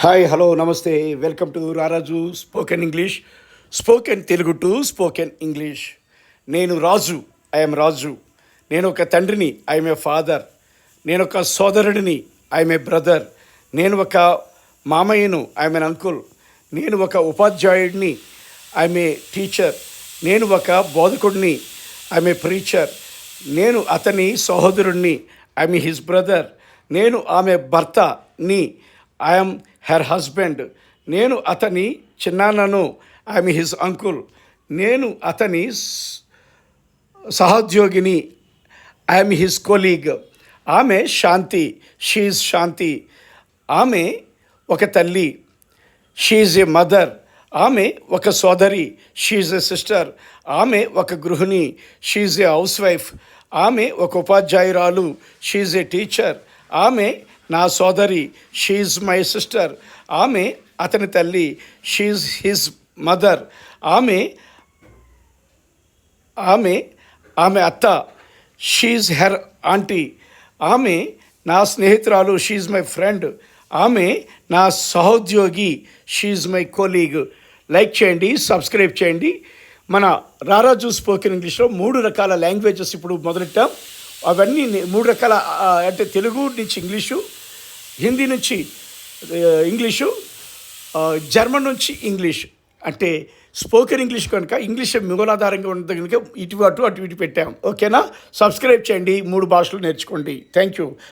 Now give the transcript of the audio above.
Hi hello నమస్తే welcome to రారాజు spoken English spoken Telugu to spoken English. నేను రాజు, I'm రాజు. నేను ఒక తండ్రిని, ఐఎమ్ ఏ ఫాదర్. నేను ఒక సోదరుడిని, ఐఎమ్ ఏ బ్రదర్. నేను ఒక మామయ్యను, ఐఎమ్ ఎన్ అంకుల్. నేను ఒక ఉపాధ్యాయుడిని, ఐఎమ్ ఏ టీచర్. నేను ఒక బోధకుడిని, ఐఎమ్ ఏ ప్రీచర్. నేను అతని సహోదరుడిని, ఐఎమ్ హిజ్ బ్రదర్. నేను ఆమె భర్తని, ఐఎమ్ హెర్ హస్బెండ్. నేను అతని చిన్నాన్నను, ఐఎమ్ హిజ్ అంకుల్. నేను అతని సహోద్యోగిని, ఐఎమ్ హిజ్ కొలీగ్. ఆమె శాంతి, షీఈ్ శాంతి. ఆమె ఒక తల్లి, షీఈ్ ఏ మదర్. ఆమె ఒక సోదరి, షీఈ్ ఏ సిస్టర్. ఆమె ఒక గృహిణి, షీఈ్ ఏ హౌస్ వైఫ్. ఆమె ఒక ఉపాధ్యాయురాలు, షీఈ్ ఏ టీచర్. ఆమె నా సోదరి, షీఈ్ మై సిస్టర్. ఆమె అతని తల్లి, షీఈ్ హిజ్ మదర్. ఆమె ఆమె ఆమె అత్త, షీఈ్ హెర్ ఆంటీ. ఆమె నా స్నేహితురాలు, షీఈ్ మై ఫ్రెండ్. ఆమె నా సహోద్యోగి, షీఈ్ మై కొలీగ్. లైక్ చేయండి, సబ్స్క్రైబ్ చేయండి. మన రారాజు స్పోకెన్ ఇంగ్లీష్లో 3 రకాల లాంగ్వేజెస్ ఇప్పుడు మొదలెట్టాం. అవన్నీ 3 రకాల అంటే తెలుగు నుంచి ఇంగ్లీషు, హిందీ నుంచి ఇంగ్లీషు, జర్మన్ నుంచి ఇంగ్లీష్. అంటే స్పోకెన్ ఇంగ్లీష్ కనుక ఇంగ్లీష్ మూలాధారంగా ఉన్నది కనుక ఇటు అటు పెట్టాం. ఓకేనా? సబ్స్క్రైబ్ చేయండి, 3 భాషలు నేర్చుకోండి. Thank you.